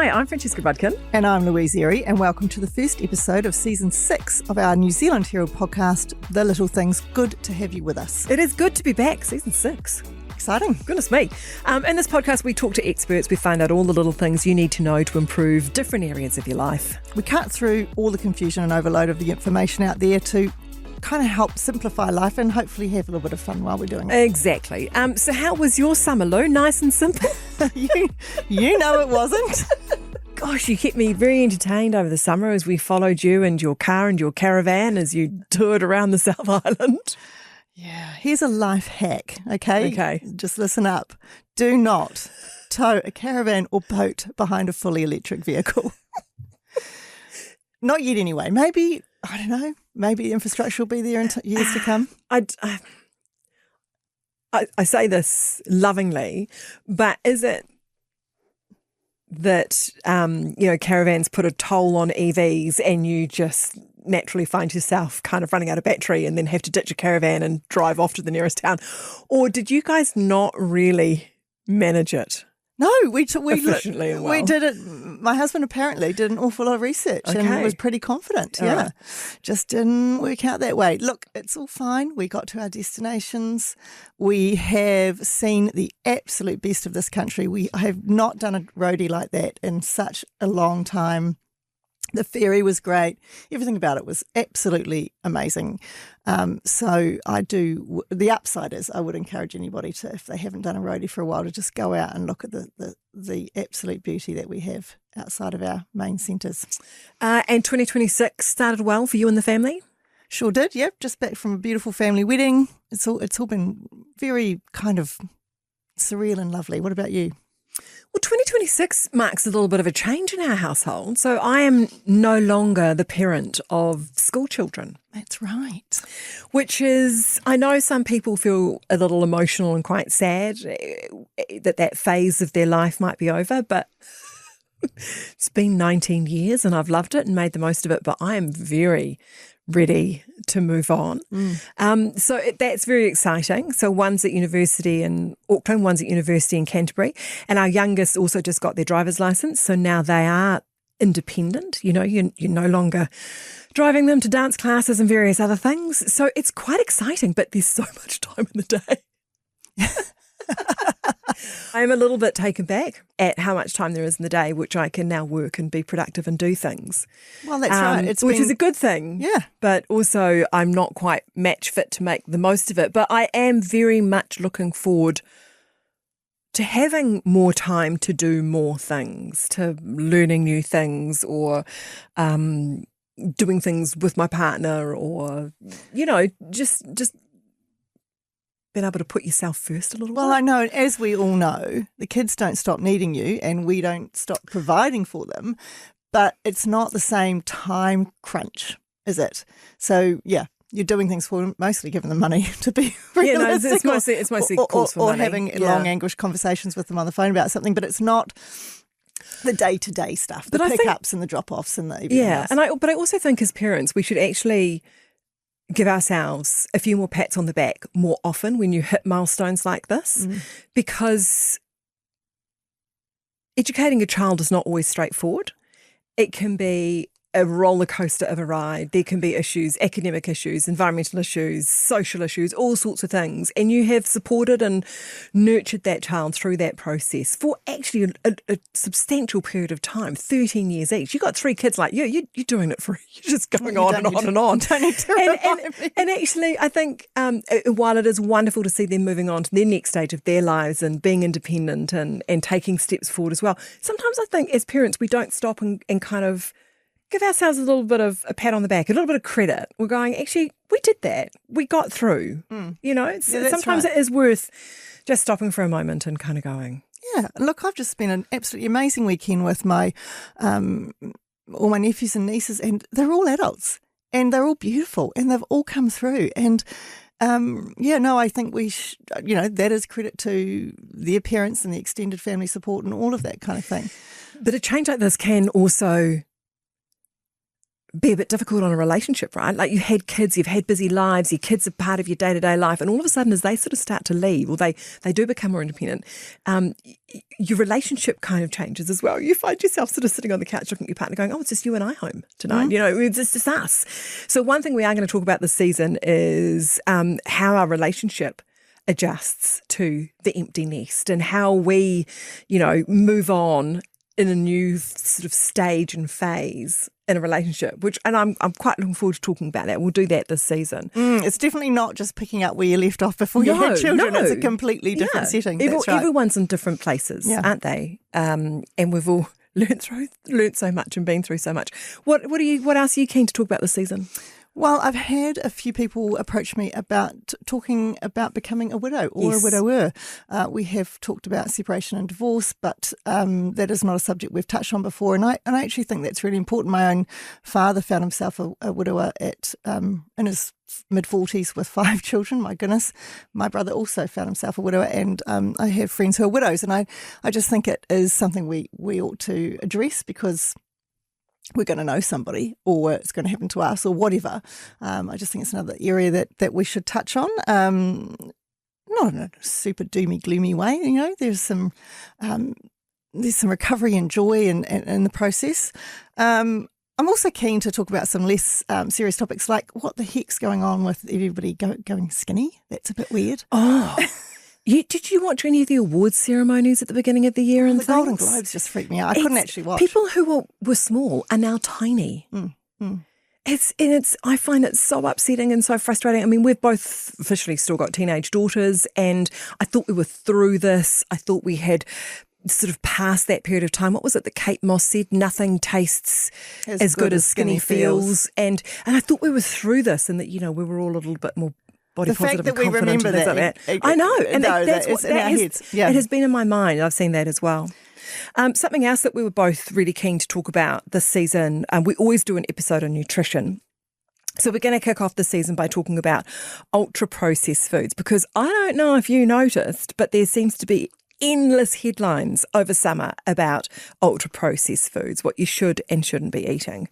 Hi, I'm Francesca Budkin. And I'm Louise Airy, and welcome to the first episode of Season 6 of our New Zealand Herald podcast, The Little Things. Good to have you with us. It is good to be back, Season 6. Exciting. Goodness me. In this podcast, we talk to experts. We find out all the little things you need to know to improve different areas of your life. We cut through all the confusion and overload of the information out there to kind of help simplify life and hopefully have a little bit of fun while we're doing it. Exactly. So how was your summer, Lou? Nice and simple? you know it wasn't. Gosh, you kept me very entertained over the summer as we followed you and your car and your caravan as you toured around the South Island. Yeah. Here's a life hack, okay? Okay. Just listen up. Do not tow a caravan or boat behind a fully electric vehicle. Not yet anyway. Maybe, I don't know, maybe the infrastructure will be there in years to come. I say this lovingly, but is it that, caravans put a toll on EVs and you just naturally find yourself kind of running out of battery and then have to ditch a caravan and drive off to the nearest town? Or did you guys not really manage it? No, we efficiently and well. We did it. My husband apparently did an awful lot of research and was pretty confident. All right. Just didn't work out that way. Look, it's all fine. We got to our destinations. We have seen the absolute best of this country. We have not done a roadie like that in such a long time. The ferry was great. Everything about it was absolutely amazing. So the upside is I would encourage anybody to, if they haven't done a roadie for a while, to just go out and look at the absolute beauty that we have outside of our main centres. And 2026 started well for you and the family? Sure did, yep. Just back from a beautiful family wedding. It's all been very kind of surreal and lovely. What about you? Well, 2026 marks a little bit of a change in our household. So I am no longer the parent of school children. That's right. Which is, I know some people feel a little emotional and quite sad that phase of their life might be over, but it's been 19 years and I've loved it and made the most of it, but I am very ready to move on. So that's very exciting. So one's at university in Auckland, one's at university in Canterbury, and our youngest also just got their driver's license. So now they are independent. You know, you're no longer driving them to dance classes and various other things. So it's quite exciting, but there's so much time in the day. I'm a little bit taken back at how much time there is in the day, which I can now work and be productive and do things. Well, that's right. Which is a good thing. Yeah. But also I'm not quite match fit to make the most of it. But I am very much looking forward to having more time to do more things, to learning new things or doing things with my partner or, just been able to put yourself first a little bit. Well, I know, as we all know, the kids don't stop needing you and we don't stop providing for them, but it's not the same time crunch, is it? So, yeah, you're doing things for them, mostly giving them money to be realistic. It's mostly calls for or money. having long, anguished conversations with them on the phone about something, but it's not the day-to-day stuff, the pickups and the drop-offs and the everything else. But I also think as parents we should actually give ourselves a few more pats on the back more often when you hit milestones like this, because educating a child is not always straightforward. It can be a roller coaster of a ride. There can be issues, academic issues, environmental issues, social issues, all sorts of things. And you have supported and nurtured that child through that process for actually a substantial period of time, 13 years each. You've got 3 kids like you. You're doing it for, you're just going on and on and on. Don't need to remind me. And actually, I think while it is wonderful to see them moving on to their next stage of their lives and being independent and taking steps forward as well, sometimes I think as parents we don't stop and kind of give ourselves a little bit of a pat on the back, a little bit of credit. We're going, actually, we did that. We got through. Sometimes it is worth just stopping for a moment and kind of going. Yeah. Look, I've just spent an absolutely amazing weekend with my all my nephews and nieces, and they're all adults and they're all beautiful and they've all come through. And I think that is credit to their parents and the extended family support and all of that kind of thing. But a change like this can also be a bit difficult on a relationship, right? Like you had kids, you've had busy lives, your kids are part of your day-to-day life, and all of a sudden as they sort of start to leave or they do become more independent, your relationship kind of changes as well. You find yourself sort of sitting on the couch looking at your partner going, oh, it's just you and I home tonight. You know, it's just us. So one thing we are going to talk about this season is how our relationship adjusts to the empty nest and how we, you know, move on in a new sort of stage and phase in a relationship, and I'm quite looking forward to talking about that. We'll do that this season. It's definitely not just picking up where you left off before you had children. It's a completely different setting. That's right. Everyone's in different places, aren't they? And we've all learnt so much and been through so much. What else are you keen to talk about this season? Well, I've had a few people approach me about talking about becoming a widow or a widower. We have talked about separation and divorce, but that is not a subject we've touched on before. And I actually think that's really important. My own father found himself a widower in his mid-40s with 5 children. My goodness. My brother also found himself a widower, and I have friends who are widows. And I just think it is something we ought to address, because we're going to know somebody, or it's going to happen to us, or whatever. I just think it's another area that we should touch on. Not in a super doomy, gloomy way. You know, there's some recovery and joy in the process. I'm also keen to talk about some less serious topics, like what the heck's going on with everybody going skinny. That's a bit weird. Oh. Did you watch any of the awards ceremonies at the beginning of the year? And the Golden Globes just freaked me out. I couldn't actually watch. People who were small are now tiny. I find it so upsetting and so frustrating. I mean, we've both officially still got teenage daughters, and I thought we were through this. I thought we had sort of past that period of time. What was it that Kate Moss said? Nothing tastes as good as skinny feels. And I thought we were through this, and that, you know, we were all a little bit more body positive and confident and things like that. I know, and that's what in our heads. Yeah. It has been in my mind. I've seen that as well. Something else that we were both really keen to talk about this season, we always do an episode on nutrition. So we're going to kick off the season by talking about ultra-processed foods, because I don't know if you noticed, but there seems to be endless headlines over summer about ultra-processed foods, what you should and shouldn't be eating.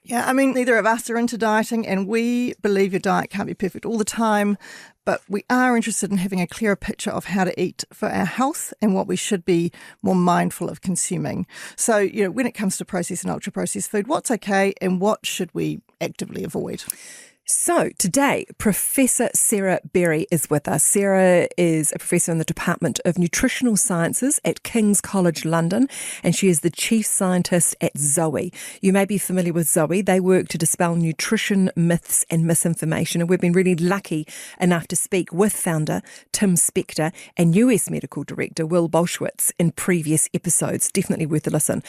Yeah, I mean, neither of us are into dieting, and we believe your diet can't be perfect all the time, but we are interested in having a clearer picture of how to eat for our health and what we should be more mindful of consuming. So, you know, when it comes to processed and ultra-processed food, what's okay and what should we actively avoid? So today, Professor Sarah Berry is with us. Sarah is a professor in the Department of Nutritional Sciences at King's College London, and she is the chief scientist at Zoe. You may be familiar with Zoe. They work to dispel nutrition myths and misinformation, and we've been really lucky enough to speak with founder Tim Spector and US Medical Director Will Bolshewitz in previous episodes. Definitely worth a listen.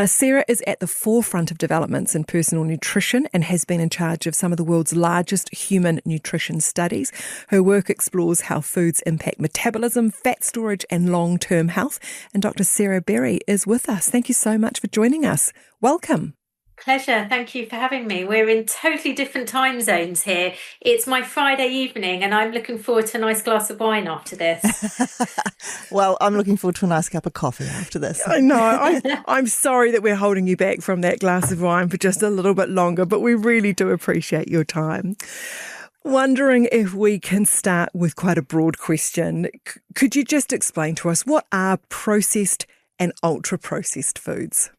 Sarah is at the forefront of developments in personal nutrition and has been in charge of some of the world's largest human nutrition studies. Her work explores how foods impact metabolism, fat storage and long-term health. And Dr. Sarah Berry is with us. Thank you so much for joining us. Welcome. Pleasure. Thank you for having me. We're in totally different time zones here. It's my Friday evening and I'm looking forward to a nice glass of wine after this. Well, I'm looking forward to a nice cup of coffee after this. I know. I'm sorry that we're holding you back from that glass of wine for just a little bit longer, but we really do appreciate your time. Wondering if we can start with quite a broad question. Could you just explain to us, what are processed and ultra-processed foods?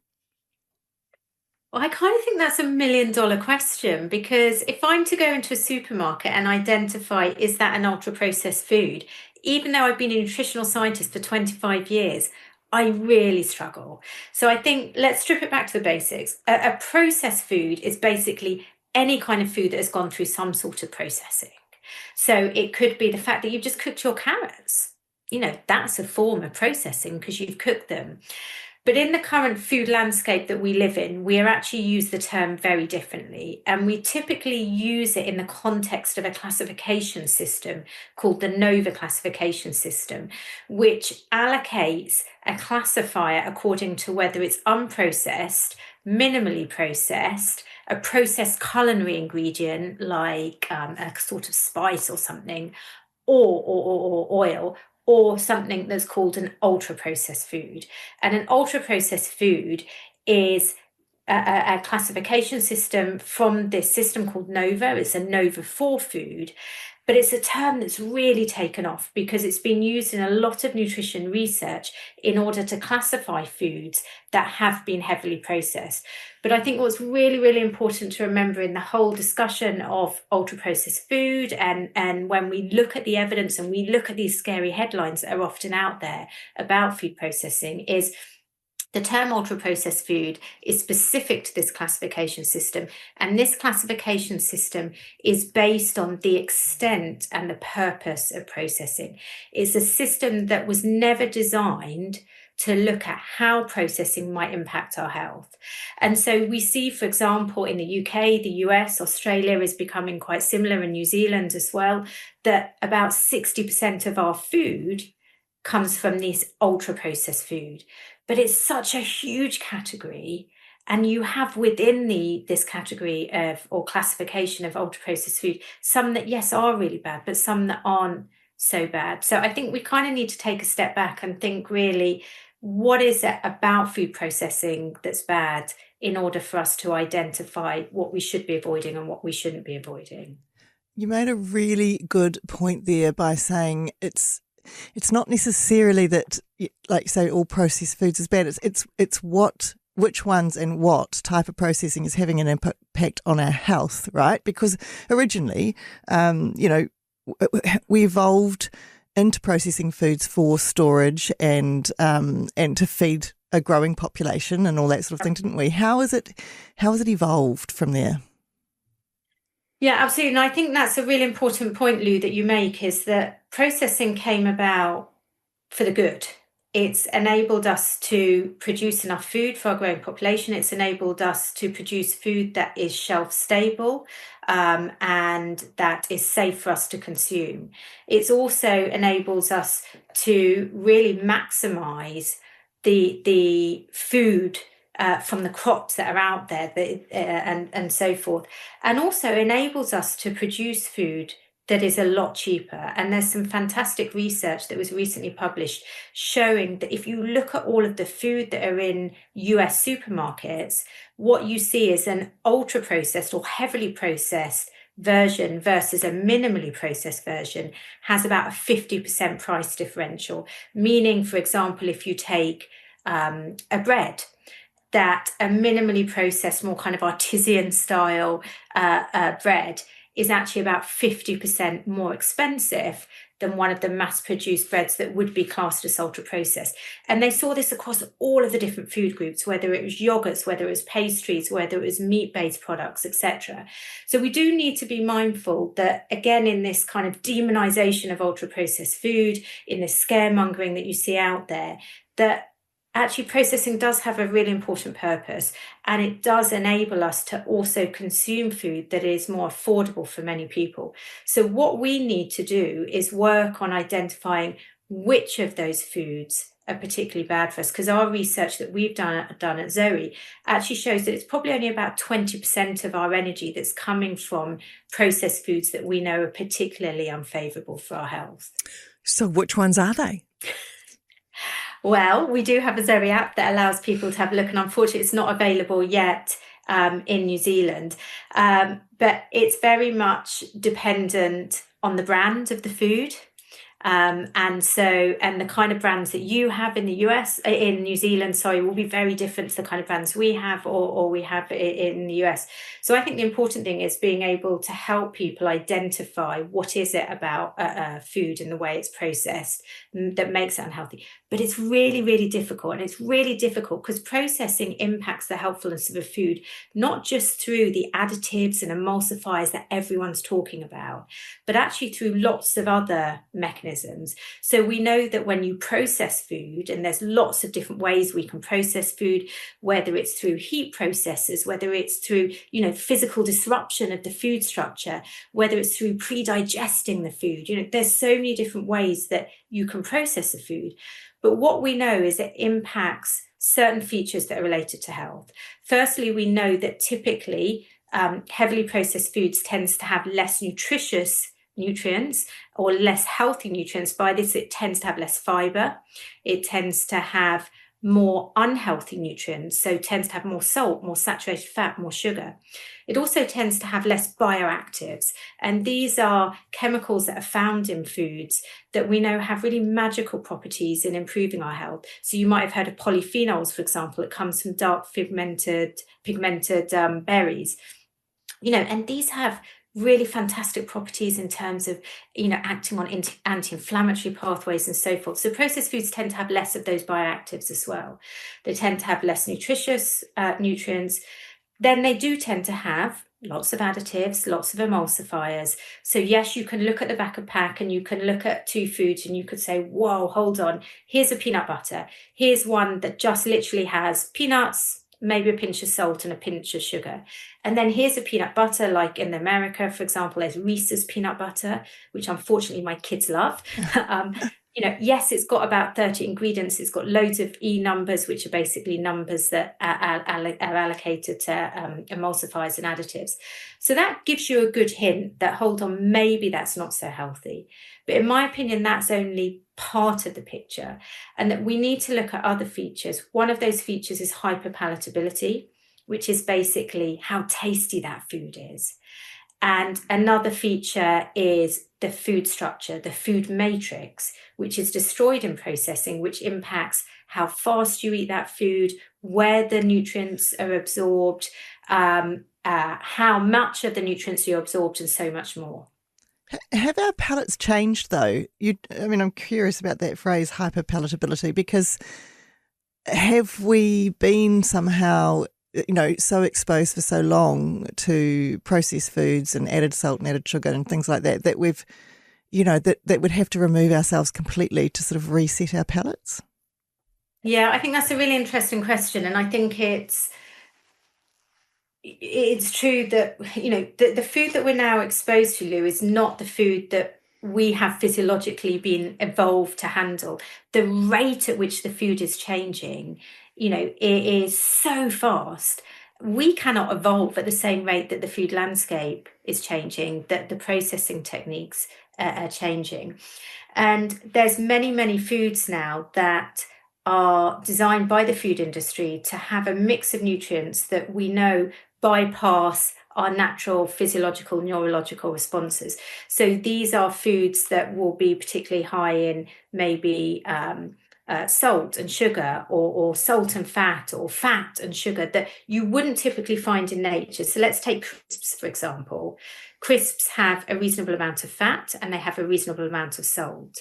Well, I kind of think that's $1 million question, because if I'm to go into a supermarket and identify, is that an ultra processed food, even though I've been a nutritional scientist for 25 years, I really struggle. So I think let's strip it back to the basics. A processed food is basically any kind of food that has gone through some sort of processing. So it could be the fact that you've just cooked your carrots. You know, that's a form of processing because you've cooked them. But in the current food landscape that we live in, we actually use the term very differently. And we typically use it in the context of a classification system called the NOVA classification system, which allocates a classifier according to whether it's unprocessed, minimally processed, a processed culinary ingredient like a sort of spice or something, or oil, or something that's called an ultra-processed food. And an ultra-processed food is a classification system from this system called Nova. It's a Nova 4 food, but it's a term that's really taken off because it's been used in a lot of nutrition research in order to classify foods that have been heavily processed. But I think what's really, really important to remember in the whole discussion of ultra-processed food, and when we look at the evidence and we look at these scary headlines that are often out there about food processing, is the term ultra-processed food is specific to this classification system, and this classification system is based on the extent and the purpose of processing. It's a system that was never designed to look at how processing might impact our health. And so we see, for example, in the UK, the US, Australia is becoming quite similar, and New Zealand as well, that about 60% of our food comes from this ultra-processed food. But it's such a huge category, and you have within this category of, or classification of, ultra-processed food, some that, yes, are really bad, but some that aren't so bad. So I think we kind of need to take a step back and think, really, what is it about food processing that's bad, in order for us to identify what we should be avoiding and what we shouldn't be avoiding. You made a really good point there by saying it's not necessarily that, like, say, all processed foods is bad. It's which ones and what type of processing is having an impact on our health, right? Because originally, we evolved into processing foods for storage and to feed a growing population and all that sort of thing, didn't we? How has it evolved from there? Yeah, absolutely. And I think that's a really important point, Lou, that you make, is that processing came about for the good. It's enabled us to produce enough food for our growing population. It's enabled us to produce food that is shelf stable, and that is safe for us to consume. It's also enables us to really maximize the food from the crops that are out there, and so forth, and also enables us to produce food that is a lot cheaper. And there's some fantastic research that was recently published showing that if you look at all of the food that are in US supermarkets, what you see is an ultra processed or heavily processed version versus a minimally processed version has about a 50% price differential. Meaning, for example, if you take a bread, that a minimally processed, more kind of artisan style bread is actually about 50% more expensive than one of the mass-produced breads that would be classed as ultra-processed. And they saw this across all of the different food groups, whether it was yogurts, whether it was pastries, whether it was meat-based products, etc. So we do need to be mindful that, again, in this kind of demonization of ultra-processed food, in this scaremongering that you see out there, that actually processing does have a really important purpose, and it does enable us to also consume food that is more affordable for many people. So what we need to do is work on identifying which of those foods are particularly bad for us, because our research that we've done at Zoe actually shows that it's probably only about 20% of our energy that's coming from processed foods that we know are particularly unfavourable for our health. So which ones are they? Well, we do have a Zoe app that allows people to have a look, and unfortunately it's not available yet in New Zealand, but it's very much dependent on the brand of the food. And the kind of brands that you have in the US, in New Zealand, will be very different to the kind of brands we have or we have in the US. So I think the important thing is being able to help people identify what is it about food and the way it's processed that makes it unhealthy. But it's really, really difficult. And it's really difficult because processing impacts the healthfulness of a food, not just through the additives and emulsifiers that everyone's talking about, but actually through lots of other mechanisms. So we know that when you process food, and there's lots of different ways we can process food, whether it's through heat processes, whether it's through, physical disruption of the food structure, whether it's through pre-digesting the food, there's so many different ways that you can process a food. But what we know is it impacts certain features that are related to health. Firstly, we know that typically heavily processed foods tends to have less nutritious nutrients or less healthy nutrients. By this, it tends to have less fiber. It tends to have more unhealthy nutrients, so tends to have more salt, more saturated fat, more sugar. It also tends to have less bioactives, and these are chemicals that are found in foods that we know have really magical properties in improving our health. So you might have heard of polyphenols, for example. It comes from dark pigmented berries, and these have really fantastic properties in terms of, acting on anti-inflammatory pathways and so forth. So processed foods tend to have less of those bioactives as well. They tend to have less nutritious nutrients. Then they do tend to have lots of additives, lots of emulsifiers. So yes, you can look at the back of pack and you can look at two foods and you could say, whoa, hold on, here's a peanut butter. Here's one that just literally has peanuts, maybe a pinch of salt and a pinch of sugar. And then here's a peanut butter, like in America, for example, there's Reese's peanut butter, which unfortunately my kids love. Yes, it's got about 30 ingredients. It's got loads of E numbers, which are basically numbers that are allocated to emulsifiers and additives. So that gives you a good hint that, hold on, maybe that's not so healthy. But in my opinion, that's only part of the picture, and that we need to look at other features. One of those features is hyperpalatability, which is basically how tasty that food is. And another feature is the food structure, the food matrix, which is destroyed in processing, which impacts how fast you eat that food, where the nutrients are absorbed, how much of the nutrients are absorbed, and so much more. Have our palates changed, though? I'm curious about that phrase, hyperpalatability, because have we been somehow, so exposed for so long to processed foods and added salt and added sugar and things like that, that we've, that we'd have to remove ourselves completely to sort of reset our palates? Yeah, I think that's a really interesting question. And I think it's true that, the food that we're now exposed to, Lou, is not the food that we have physiologically been evolved to handle. The rate at which the food is changing, it is so fast. We cannot evolve at the same rate that the food landscape is changing, that the processing techniques are changing. And there's many, many foods now that are designed by the food industry to have a mix of nutrients that we know bypass our natural physiological neurological responses. So these are foods that will be particularly high in maybe salt and sugar, or salt and fat, or fat and sugar, that you wouldn't typically find in nature. So let's take crisps, for example. Crisps have a reasonable amount of fat and they have a reasonable amount of salt.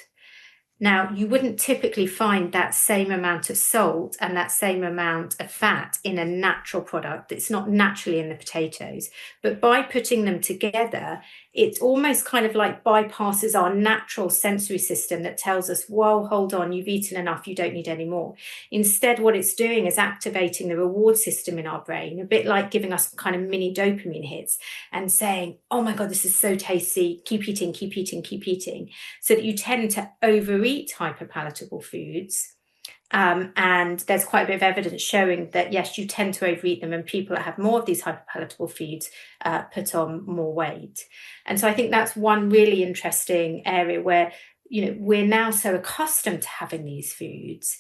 Now, you wouldn't typically find that same amount of salt and that same amount of fat in a natural product. It's not naturally in the potatoes. But by putting them together, it almost kind of like bypasses our natural sensory system that tells us, whoa, hold on, you've eaten enough, you don't need any more. Instead, what it's doing is activating the reward system in our brain, a bit like giving us kind of mini dopamine hits and saying, oh my God, this is so tasty, keep eating, keep eating, keep eating. So that you tend to overeat hyperpalatable foods. And there's quite a bit of evidence showing that, yes, you tend to overeat them, and people that have more of these hyperpalatable foods put on more weight. And so I think that's one really interesting area where, we're now so accustomed to having these foods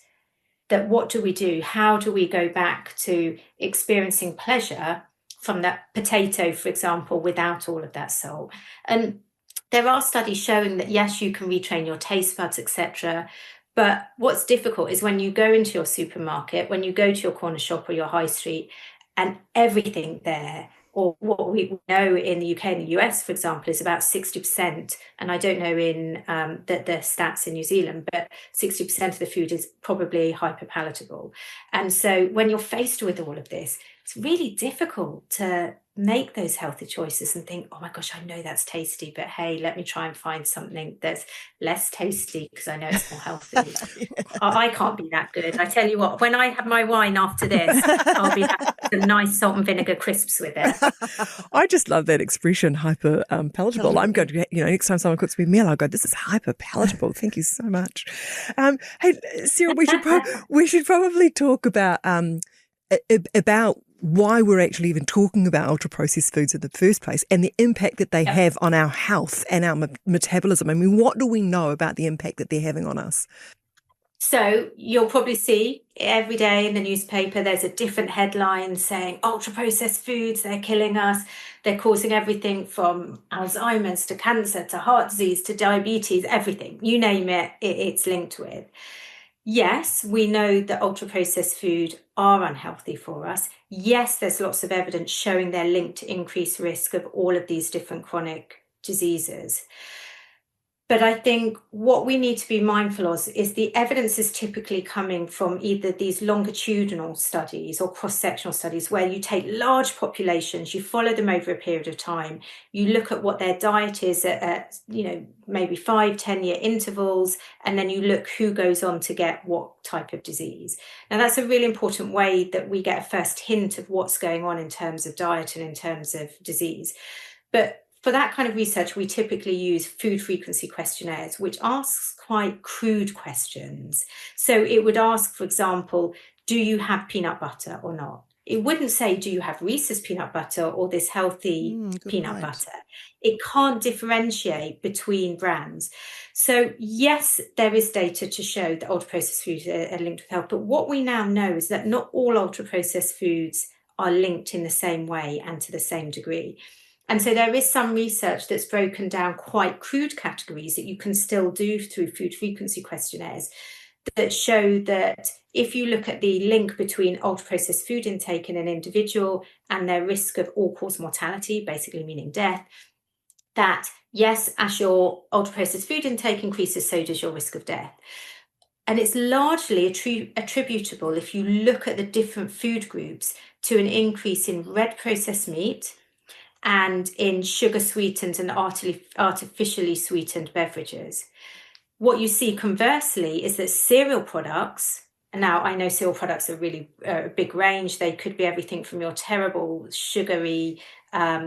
that what do we do? How do we go back to experiencing pleasure from that potato, for example, without all of that salt? And there are studies showing that, yes, you can retrain your taste buds, etc. But what's difficult is when you go into your supermarket, when you go to your corner shop or your high street, and everything there, or what we know in the UK and the US, for example, is about 60%. And I don't know in the stats in New Zealand, but 60% of the food is probably hyperpalatable. And so when you're faced with all of this, it's really difficult to make those healthy choices and think, oh my gosh, I know that's tasty, but hey, let me try and find something that's less tasty because I know it's more healthy. Yeah. I can't be that good. I tell you what, when I have my wine after this, I'll be having some nice salt and vinegar crisps with it. I just love that expression, hyper palatable. I'm going to, next time someone cooks me a meal, I'll go, this is hyper palatable. Thank you so much. Hey, Sarah, we should probably talk about why we're actually even talking about ultra-processed foods in the first place and the impact that they have on our health and our metabolism. I mean, what do we know about the impact that they're having on us? So you'll probably see every day in the newspaper, there's a different headline saying ultra processed foods, they're killing us. They're causing everything from Alzheimer's to cancer to heart disease to diabetes, everything. You name it, it's linked with. Yes, we know that ultra processed food are unhealthy for us. Yes, there's lots of evidence showing they're linked to increased risk of all of these different chronic diseases. But I think what we need to be mindful of is the evidence is typically coming from either these longitudinal studies or cross-sectional studies where you take large populations, you follow them over a period of time, you look at what their diet is at maybe 5-10 year intervals, and then you look who goes on to get what type of disease. Now, that's a really important way that we get a first hint of what's going on in terms of diet and in terms of disease. But for that kind of research, we typically use food frequency questionnaires, which asks quite crude questions. So it would ask, for example, do you have peanut butter or not? It wouldn't say, do you have Reese's peanut butter or this healthy peanut butter? It can't differentiate between brands. So yes, there is data to show that ultra-processed foods are linked with health, but what we now know is that not all ultra-processed foods are linked in the same way and to the same degree. And so there is some research that's broken down quite crude categories that you can still do through food frequency questionnaires that show that if you look at the link between ultra-processed food intake in an individual and their risk of all-cause mortality, basically meaning death, that yes, as your ultra-processed food intake increases, so does your risk of death. And it's largely attributable, if you look at the different food groups, to an increase in red processed meat and in sugar sweetened and artificially sweetened beverages. What you see conversely is that cereal products, and now I know cereal products are really a big range. They could be everything from your terrible sugary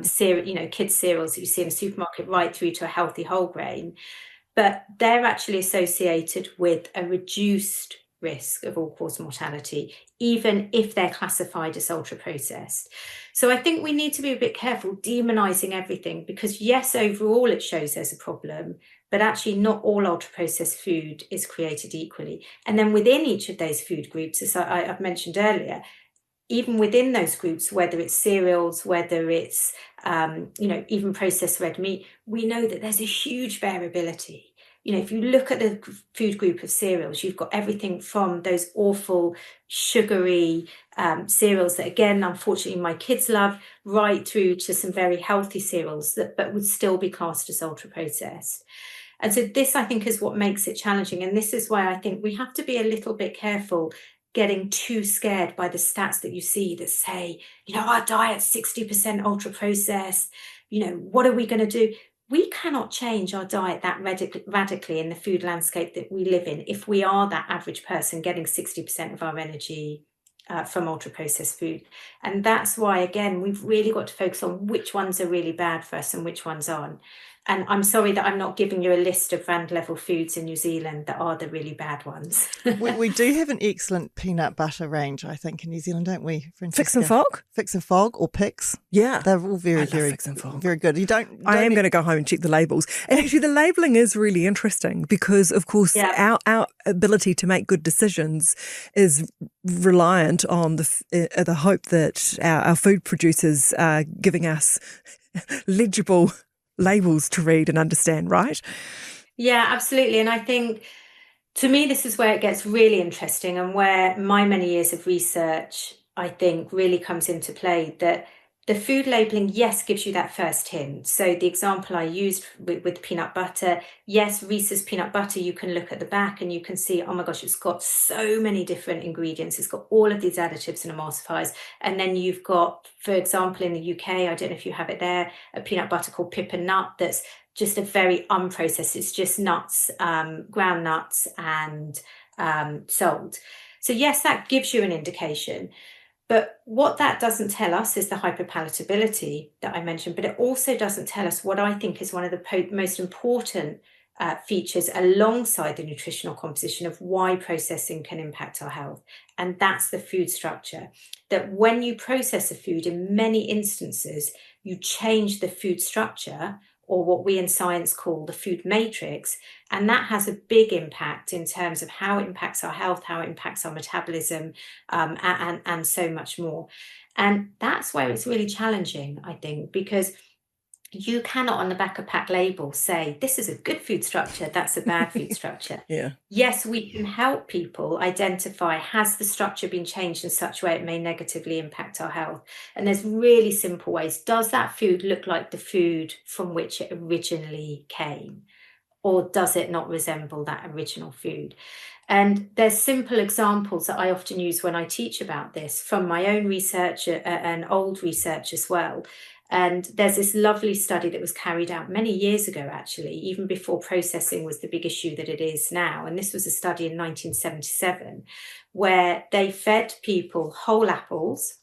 cereal, kids cereals that you see in a supermarket, right through to a healthy whole grain. But they're actually associated with a reduced risk of all-cause mortality, even if they're classified as ultra-processed. So I think we need to be a bit careful demonizing everything because, yes, overall it shows there's a problem, but actually not all ultra-processed food is created equally. And then within each of those food groups, as I've mentioned earlier, even within those groups, whether it's cereals, whether it's even processed red meat, we know that there's a huge variability. If you look at the food group of cereals, you've got everything from those awful sugary cereals that, again, unfortunately, my kids love, right through to some very healthy cereals but would still be classed as ultra-processed. And so this, I think, is what makes it challenging. And this is why I think we have to be a little bit careful getting too scared by the stats that you see that say, our diet's 60% ultra-processed, what are we going to do? We cannot change our diet that radically in the food landscape that we live in if we are that average person getting 60% of our energy from ultra-processed food. And that's why, again, we've really got to focus on which ones are really bad for us and which ones aren't. And I'm sorry that I'm not giving you a list of brand level foods in New Zealand that are the really bad ones. we do have an excellent peanut butter range, I think, in New Zealand, don't we, Francesca? Fix and Fog? Fix and Fog or Pix. Yeah. They're all very good. I am going to go home and check the labels. And actually the labelling is really interesting because, of course, our ability to make good decisions is reliant on the hope that our food producers are giving us legible labels to read and understand, right? Yeah, absolutely. And I think, to me, this is where it gets really interesting and where my many years of research, I think, really comes into play, that the food labelling, yes, gives you that first hint. So the example I used with peanut butter, yes, Reese's peanut butter, you can look at the back and you can see, oh my gosh, it's got so many different ingredients. It's got all of these additives and emulsifiers. And then you've got, for example, in the UK, I don't know if you have it there, a peanut butter called Pip and Nut that's just a very unprocessed, it's just nuts, ground nuts and salt. So yes, that gives you an indication. But what that doesn't tell us is the hyperpalatability that I mentioned, but it also doesn't tell us what I think is one of the most important features alongside the nutritional composition of why processing can impact our health. And that's the food structure. That when you process a food, in many instances, you change the food structure or what we in science call the food matrix. And that has a big impact in terms of how it impacts our health, how it impacts our metabolism, and so much more. And that's where it's really challenging, I think, because you cannot on the back of pack label say, this is a good food structure, that's a bad food structure. Yeah. Yes, we can help people identify, has the structure been changed in such a way it may negatively impact our health? And there's really simple ways. Does that food look like the food from which it originally came? Or does it not resemble that original food? And there's simple examples that I often use when I teach about this from my own research and old research as well. And there's this lovely study that was carried out many years ago, actually, even before processing was the big issue that it is now. And this was a study in 1977 where they fed people whole apples,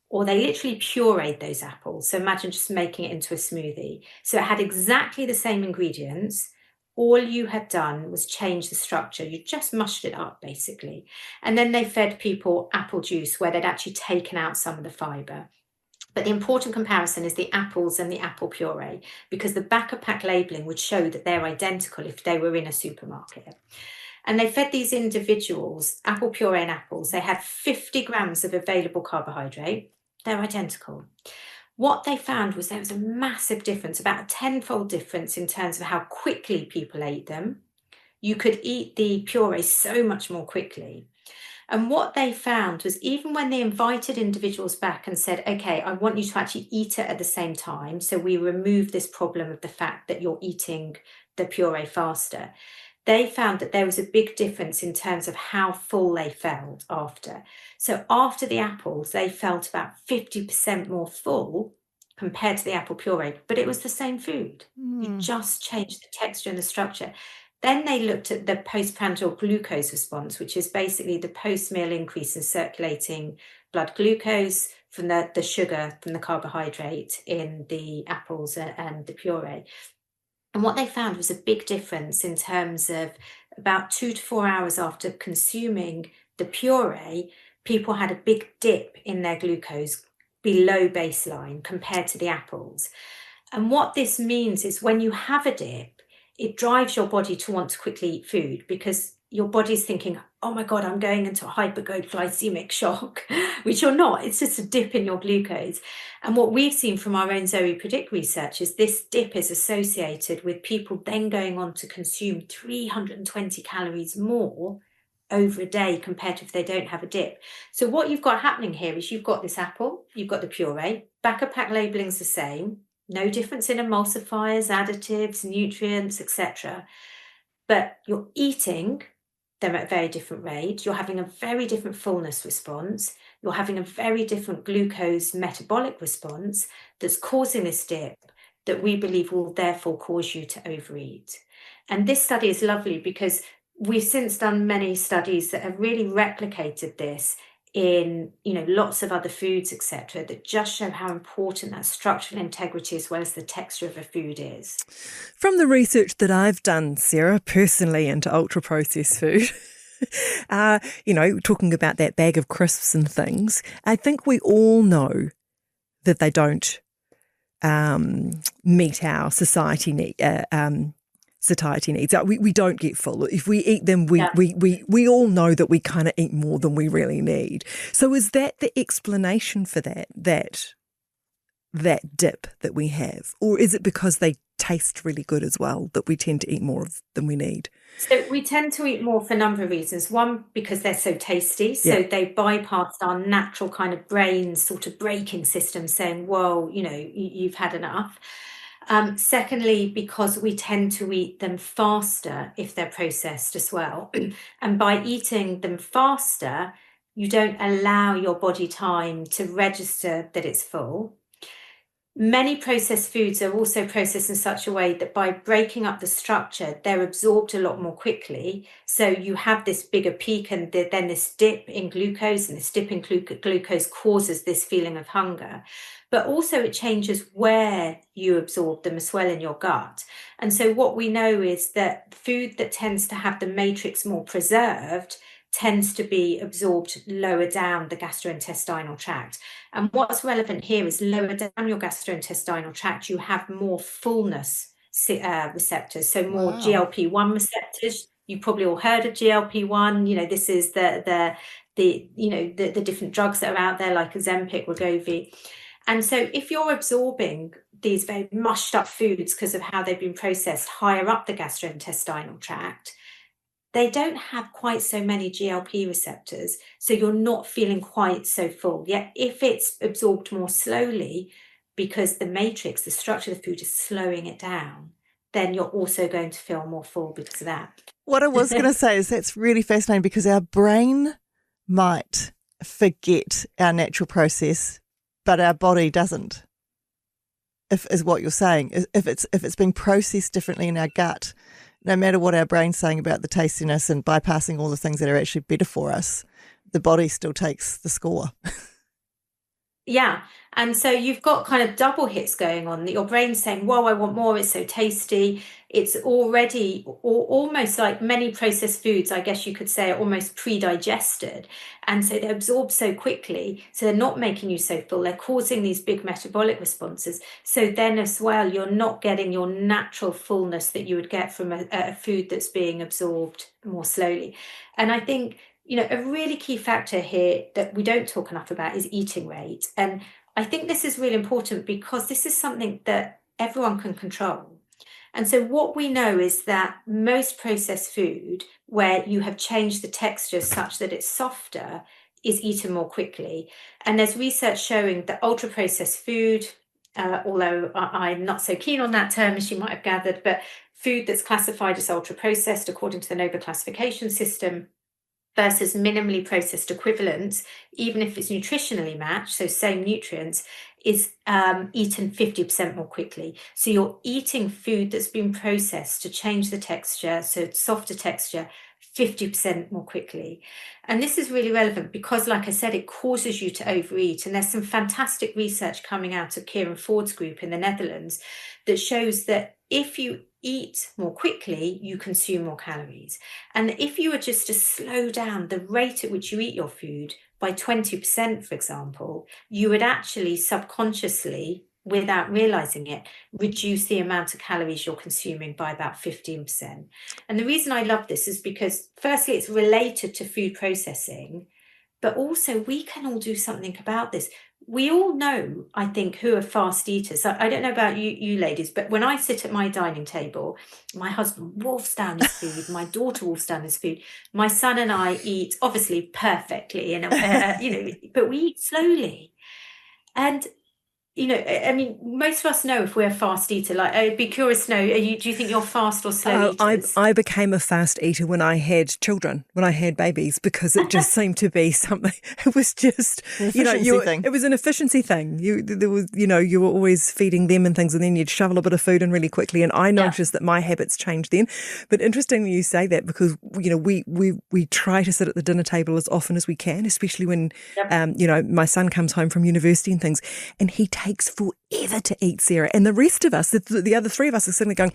or they literally pureed those apples. So imagine just making it into a smoothie. So it had exactly the same ingredients. All you had done was change the structure. You just mushed it up, basically. And then they fed people apple juice where they'd actually taken out some of the fibre. But the important comparison is the apples and the apple puree, because the back of pack labelling would show that they're identical if they were in a supermarket. And they fed these individuals apple puree and apples. They had 50 grams of available carbohydrate. They're identical. What they found was there was a massive difference, about a tenfold difference in terms of how quickly people ate them. You could eat the puree so much more quickly. And what they found was even when they invited individuals back and said, okay, I want you to actually eat it at the same time. So we remove this problem of the fact that you're eating the puree faster. They found that there was a big difference in terms of how full they felt after. So after the apples, they felt about 50% more full compared to the apple puree, but it was the same food. You just changed the texture and the structure. Then they looked at the postprandial glucose response, which is basically the post-meal increase in circulating blood glucose from the sugar, from the carbohydrate in the apples and the puree. And what they found was a big difference in terms of about 2 to 4 hours after consuming the puree, people had a big dip in their glucose below baseline compared to the apples. And what this means is when you have a dip, it drives your body to want to quickly eat food because your body's thinking, oh my God, I'm going into a hyperglycemic shock, which you're not. It's just a dip in your glucose. And what we've seen from our own Zoe Predict research is this dip is associated with people then going on to consume 320 calories more over a day compared to if they don't have a dip. So what you've got happening here is you've got this apple, you've got the puree, back of pack labelling's the same, no difference in emulsifiers, additives, nutrients, etc. But you're eating them at a very different rate. You're having a very different fullness response. You're having a very different glucose metabolic response that's causing this dip that we believe will therefore cause you to overeat. And this study is lovely because we've since done many studies that have really replicated this in lots of other foods, etc., that just show how important that structural integrity as well as the texture of a food is. From the research that I've done, Sarah, personally into ultra-processed food, talking about that bag of crisps and things, I think we all know that they don't meet our satiety needs. We don't get full. If we eat them, we all know that we kind of eat more than we really need. So is that the explanation for that dip that we have? Or is it because they taste really good as well that we tend to eat more of than we need? So we tend to eat more for a number of reasons. One, because they're so tasty. So they bypass our natural kind of brain sort of braking system saying, whoa, you've had enough. Secondly, because we tend to eat them faster if they're processed as well. And by eating them faster, you don't allow your body time to register that it's full. Many processed foods are also processed in such a way that by breaking up the structure, they're absorbed a lot more quickly. So you have this bigger peak and then this dip in glucose, and this dip in glucose causes this feeling of hunger. But also it changes where you absorb them as well in your gut. And so what we know is that food that tends to have the matrix more preserved tends to be absorbed lower down the gastrointestinal tract. And what's relevant here is lower down your gastrointestinal tract, you have more fullness receptors, so more GLP-1 receptors. You've probably all heard of GLP-1. This is the different drugs that are out there, like Ozempic, Wegovy. And so if you're absorbing these very mushed up foods because of how they've been processed higher up the gastrointestinal tract, they don't have quite so many GLP receptors, so you're not feeling quite so full. Yet if it's absorbed more slowly, because the matrix, the structure of the food is slowing it down, then you're also going to feel more full because of that. What I was going to say is that's really fascinating, because our brain might forget our natural process, but our body doesn't. Is what you're saying. If it's being processed differently in our gut, no matter what our brain's saying about the tastiness and bypassing all the things that are actually better for us, the body still takes the score. Yeah. And so you've got kind of double hits going on, that your brain's saying, whoa, I want more, it's so tasty. It's already almost like many processed foods, I guess you could say, are almost pre-digested. And so they're absorbed so quickly, so they're not making you so full. They're causing these big metabolic responses. So then as well, you're not getting your natural fullness that you would get from a food that's being absorbed more slowly. And I think, a really key factor here that we don't talk enough about is eating rate. And I think this is really important, because this is something that everyone can control. And so what we know is that most processed food, where you have changed the texture such that it's softer, is eaten more quickly. And there's research showing that ultra-processed food, although I'm not so keen on that term, as you might have gathered, but food that's classified as ultra-processed according to the NOVA classification system, versus minimally processed equivalents, even if it's nutritionally matched, so same nutrients, is eaten 50% more quickly. So you're eating food that's been processed to change the texture, so it's softer texture, 50% more quickly. And this is really relevant because, like I said, it causes you to overeat. And there's some fantastic research coming out of Kieran Ford's group in the Netherlands that shows that if you eat more quickly, you consume more calories. And if you were just to slow down the rate at which you eat your food by 20%, for example, you would actually subconsciously, without realizing it, reduce the amount of calories you're consuming by about 15%. And the reason I love this is because, firstly, it's related to food processing, but also we can all do something about this. We all know, I think, who are fast eaters. I don't know about you ladies, but when I sit at my dining table, my husband wolfs down his food, my daughter wolfs down his food, my son and I eat, obviously, perfectly, but we eat slowly. And I mean, most of us know if we're a fast eater. Like, I'd be curious to know, do you think you're fast or slow eaters? I became a fast eater when I had children, when I had babies, because it just seemed to be something. It was just, thing. It was an efficiency thing. You were always feeding them and things, and then you'd shovel a bit of food in really quickly. And I noticed that my habits changed then. But interestingly, you say that, because we try to sit at the dinner table as often as we can, especially when my son comes home from university and things, and he takes forever to eat, Sarah. And the rest of us, the other three of us, are sitting there going,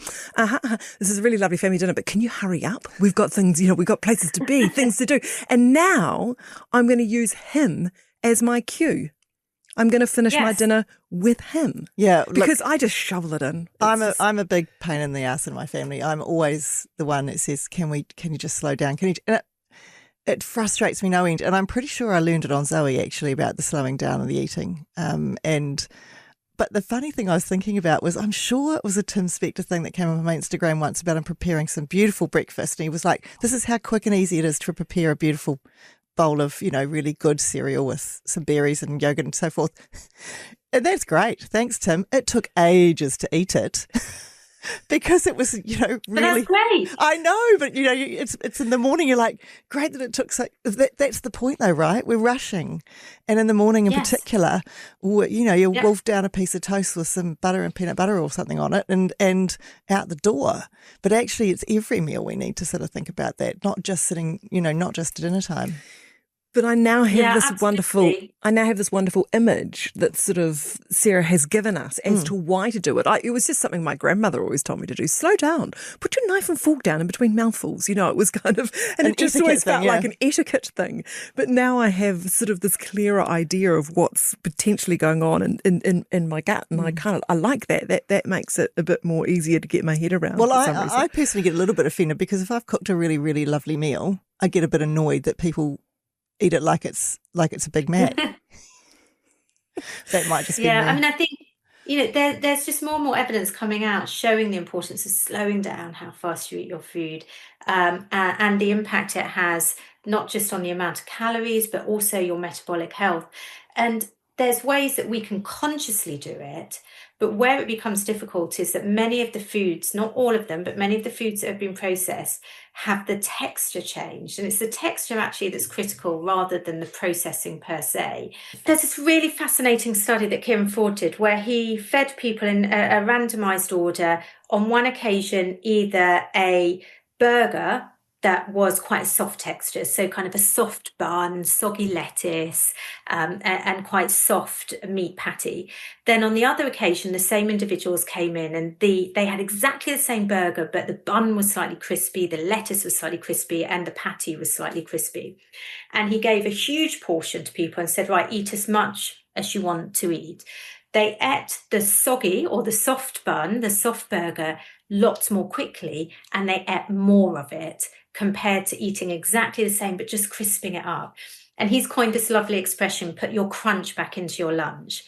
this is a really lovely family dinner, but can you hurry up? We've got things, we've got places to be, things to do. And now I'm going to use him as my cue. I'm going to finish my dinner with him. Yeah. Because I just shovel it in. I'm a big pain in the ass in my family. I'm always the one that says, can you just slow down? And it frustrates me no end. And I'm pretty sure I learned it on Zoe, actually, about the slowing down and the eating. But the funny thing I was thinking about was, I'm sure it was a Tim Spector thing that came on my Instagram once about him preparing some beautiful breakfast. And he was like, this is how quick and easy it is to prepare a beautiful bowl of, really good cereal with some berries and yogurt and so forth. And that's great. Thanks, Tim. It took ages to eat it. Because it was, really. But that's great. I know, but it's in the morning. You're like, great that it took so. That's the point, though, right? We're rushing, and in the morning, in particular, you wolf down a piece of toast with some butter and peanut butter or something on it, and out the door. But actually, it's every meal we need to sort of think about that, not just sitting, not just at dinner time. But I now have Yeah, this absolutely. wonderful image that sort of Sarah has given us as to why to do it. It was just something my grandmother always told me to do. Slow down. Put your knife and fork down in between mouthfuls. It was kind of, and An it just etiquette always thing, felt yeah. like an etiquette thing. But now I have sort of this clearer idea of what's potentially going on in my gut. And I like that. That makes it a bit more easier to get my head around Well, for some reason. I personally get a little bit offended because if I've cooked a really, really lovely meal, I get a bit annoyed that people eat it like it's a Big Mac. That might just be Yeah, I me. mean, I think, there's just more and more evidence coming out showing the importance of slowing down how fast you eat your food, and the impact it has not just on the amount of calories, but also your metabolic health. And there's ways that we can consciously do it, but where it becomes difficult is that many of the foods, not all of them, but many of the foods that have been processed have the texture changed. And it's the texture actually that's critical rather than the processing per se. There's this really fascinating study that Kieran Ford did where he fed people in a randomized order, on one occasion, either a burger that was quite a soft texture, so kind of a soft bun, soggy lettuce, and quite soft meat patty. Then on the other occasion, the same individuals came in and they had exactly the same burger, but the bun was slightly crispy, the lettuce was slightly crispy, and the patty was slightly crispy. And he gave a huge portion to people and said, right, eat as much as you want to eat. They ate the soggy or the soft bun, the soft burger, lots more quickly, and they ate more of it compared to eating exactly the same, but just crisping it up. And he's coined this lovely expression, put your crunch back into your lunch.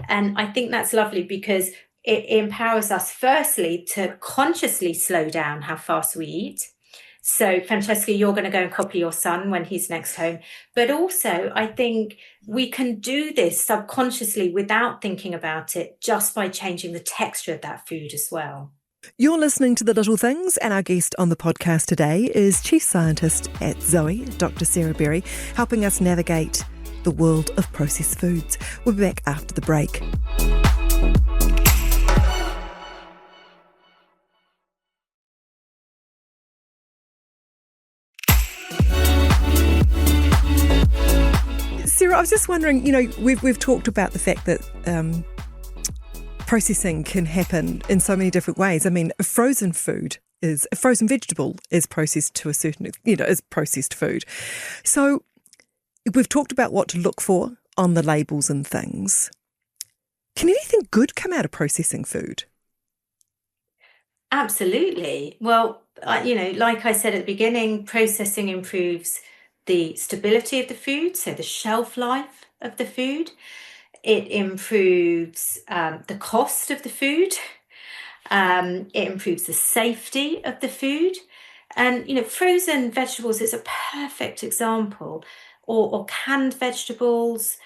And I think that's lovely because it empowers us, firstly, to consciously slow down how fast we eat. So, Francesca, you're going to go and copy your son when he's next home. But also, I think we can do this subconsciously without thinking about it, just by changing the texture of that food as well. You're listening to The Little Things, and our guest on the podcast today is Chief Scientist at Zoe, Dr. Sarah Berry, helping us navigate the world of processed foods. We'll be back after the break. Sarah, I was just wondering, we've talked about the fact that processing can happen in so many different ways. I mean, a frozen vegetable is processed to a certain, is processed food. So we've talked about what to look for on the labels and things. Can anything good come out of processing food? Absolutely. Well, like I said at the beginning, processing improves the stability of the food, so the shelf life of the food. It improves the cost of the food. It improves the safety of the food. And, frozen vegetables is a perfect example, or canned vegetables,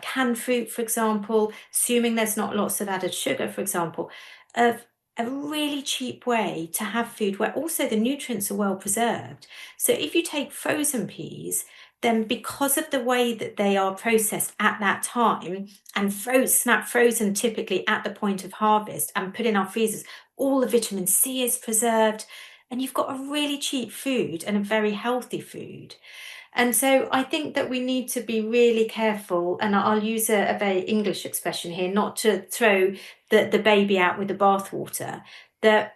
canned fruit, for example, assuming there's not lots of added sugar, for example, of a really cheap way to have food where also the nutrients are well preserved. So if you take frozen peas, then because of the way that they are processed at that time and snap frozen typically at the point of harvest and put in our freezers, all the vitamin C is preserved, and you've got a really cheap food and a very healthy food. And so I think that we need to be really careful, and I'll use a very English expression here, not to throw the baby out with the bathwater, that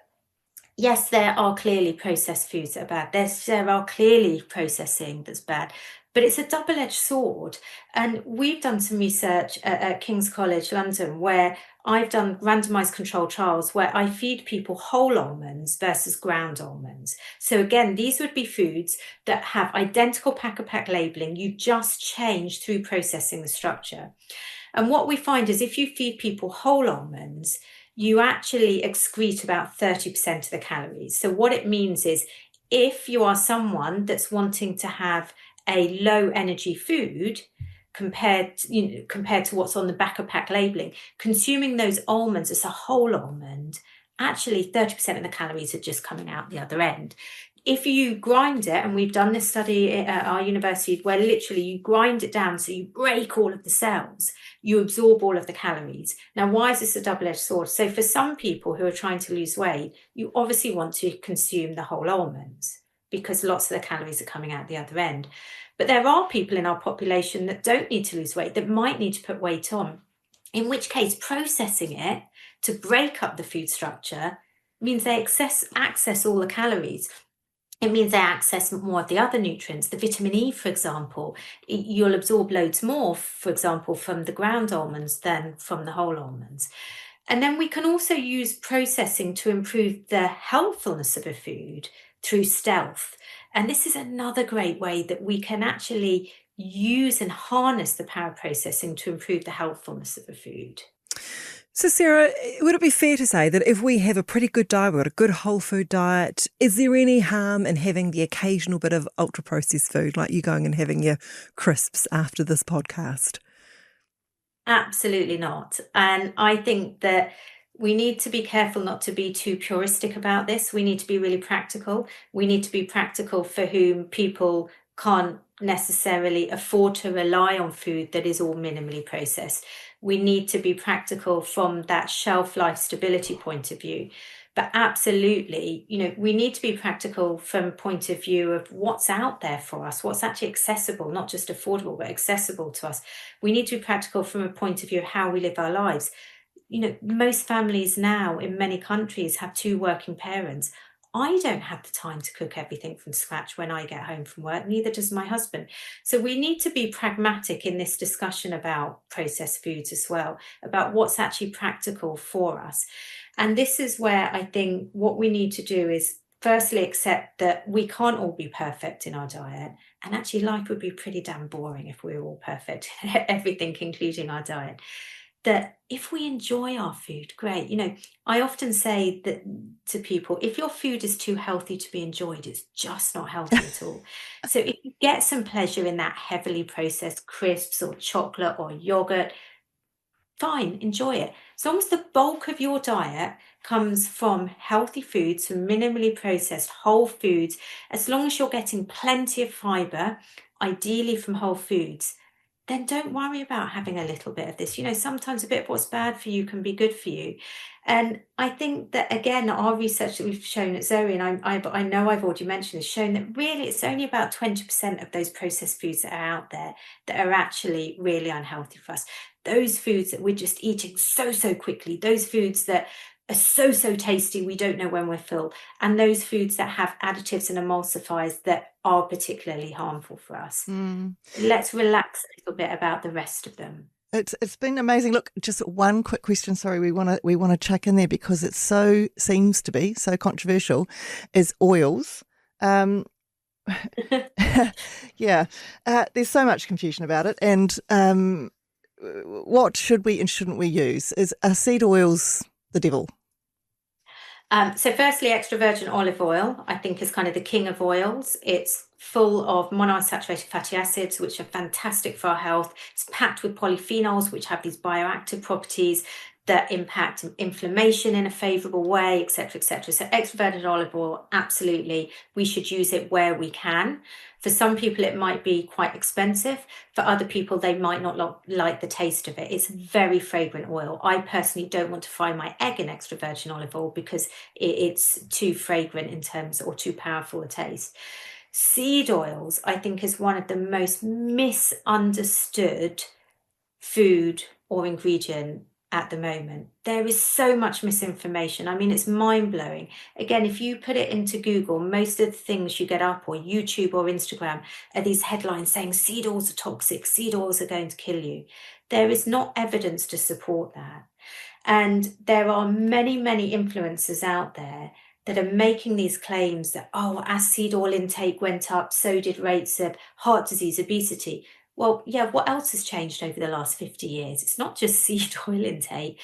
yes, there are clearly processed foods that are bad. There are clearly processing that's bad, but it's a double-edged sword. And we've done some research at King's College London where I've done randomized controlled trials where I feed people whole almonds versus ground almonds. So again, these would be foods that have identical pack labeling. You just change through processing the structure. And what we find is if you feed people whole almonds, you actually excrete about 30% of the calories. So what it means is if you are someone that's wanting to have a low energy food compared to what's on the back of pack labeling, consuming those almonds as a whole almond, actually 30% of the calories are just coming out the other end. If you grind it, and we've done this study at our university where literally you grind it down, so you break all of the cells, you absorb all of the calories. Now, why is this a double-edged sword? So for some people who are trying to lose weight, you obviously want to consume the whole almonds because lots of the calories are coming out the other end. But there are people in our population that don't need to lose weight, that might need to put weight on, in which case processing it to break up the food structure means they access all the calories. It means they access more of the other nutrients, the vitamin E, for example. You'll absorb loads more, for example, from the ground almonds than from the whole almonds. And then we can also use processing to improve the healthfulness of a food through stealth. And this is another great way that we can actually use and harness the power of processing to improve the healthfulness of a food. So, Sarah, would it be fair to say that if we have a pretty good diet, we've got a good whole food diet, is there any harm in having the occasional bit of ultra-processed food, like you going and having your crisps after this podcast? Absolutely not. And I think that we need to be careful not to be too puristic about this. We need to be really practical. We need to be practical for whom people can't necessarily afford to rely on food that is all minimally processed. We need to be practical from that shelf life stability point of view. But absolutely, we need to be practical from a point of view of what's out there for us, what's actually accessible, not just affordable, but accessible to us. We need to be practical from a point of view of how we live our lives. Most families now in many countries have 2 working parents. I don't have the time to cook everything from scratch when I get home from work, neither does my husband. So we need to be pragmatic in this discussion about processed foods as well, about what's actually practical for us. And this is where I think what we need to do is firstly accept that we can't all be perfect in our diet. And actually life would be pretty damn boring if we were all perfect, everything including our diet. That if we enjoy our food, great. I often say that to people, if your food is too healthy to be enjoyed, it's just not healthy at all. So if you get some pleasure in that heavily processed crisps or chocolate or yogurt, fine, enjoy it. As long as the bulk of your diet comes from healthy foods, from minimally processed whole foods, as long as you're getting plenty of fiber, ideally from whole foods, then don't worry about having a little bit of this. Sometimes a bit of what's bad for you can be good for you. And I think that, again, our research that we've shown at Zoe, and I know I've already mentioned, has shown that really it's only about 20% of those processed foods that are out there that are actually really unhealthy for us. Those foods that we're just eating so quickly, those foods that are so tasty, we don't know when we're full, and those foods that have additives and emulsifiers that are particularly harmful for us. Let's relax a little bit about the rest of them. It's been amazing. Look, just one quick question. Sorry, we want to chuck in there because it seems to be so controversial. Is oils? Yeah, there's so much confusion about it, and what should we and shouldn't we use? Are seed oils the devil? So firstly, extra virgin olive oil, I think, is kind of the king of oils. It's full of monounsaturated fatty acids, which are fantastic for our health. It's packed with polyphenols, which have these bioactive properties that impact inflammation in a favorable way, etc., etc. So extra virgin olive oil, absolutely, we should use it where we can. For some people, it might be quite expensive. For other people, they might not like the taste of it. It's very fragrant oil. I personally don't want to fry my egg in extra virgin olive oil because it's too fragrant in terms, or too powerful a taste. Seed oils, I think, is one of the most misunderstood food or ingredient at the moment. There is so much misinformation. I mean, it's mind-blowing. Again, if you put it into Google, most of the things you get up, or YouTube or Instagram, are these headlines saying seed oils are toxic, seed oils are going to kill you. There is not evidence to support that. And there are many influencers out there that are making these claims that, as seed oil intake went up, so did rates of heart disease, obesity. Well, yeah, what else has changed over the last 50 years? It's not just seed oil intake.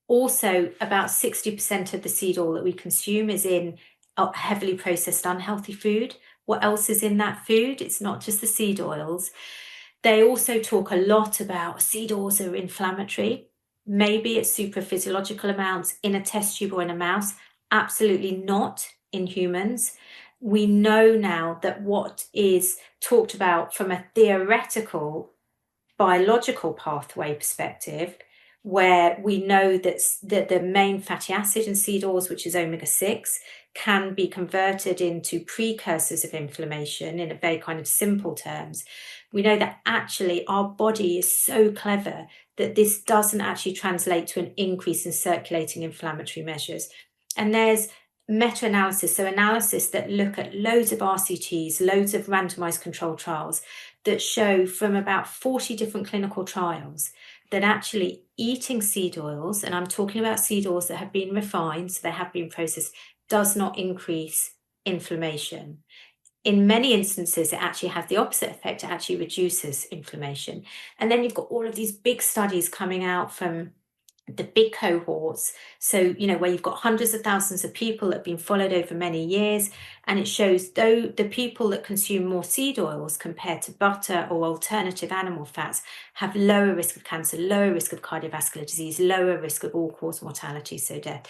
Also, about 60% of the seed oil that we consume is in heavily processed unhealthy food. What else is in that food? It's not just the seed oils. They also talk a lot about seed oils are inflammatory. Maybe it's super physiological amounts in a test tube or in a mouse. Absolutely not in humans. We know now that what is talked about from a theoretical biological pathway perspective, where we know that the main fatty acid in seed oils, which is omega-6, can be converted into precursors of inflammation in a very kind of simple terms. We know that actually our body is so clever that this doesn't actually translate to an increase in circulating inflammatory measures. And there's meta-analysis, so analysis that look at loads of RCTs, loads of randomized controlled trials that show from about 40 different clinical trials that actually eating seed oils, and I'm talking about seed oils that have been refined, so they have been processed, does not increase inflammation. In many instances, it actually has the opposite effect. It actually reduces inflammation. And then you've got all of these big studies coming out from the big cohorts. So, where you've got hundreds of thousands of people that have been followed over many years. And it shows though the people that consume more seed oils compared to butter or alternative animal fats have lower risk of cancer, lower risk of cardiovascular disease, lower risk of all-cause mortality, so death.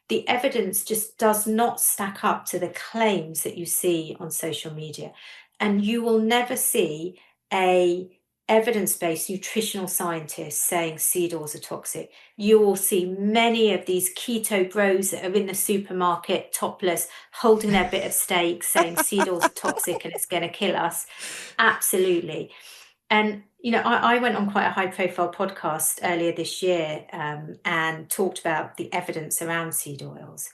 The evidence just does not stack up to the claims that you see on social media. And you will never see a evidence-based nutritional scientist saying seed oils are toxic. You will see many of these keto bros that are in the supermarket topless, holding their bit of steak, saying seed oils are toxic and it's going to kill us. Absolutely. And, I went on quite a high profile podcast earlier this year and talked about the evidence around seed oils.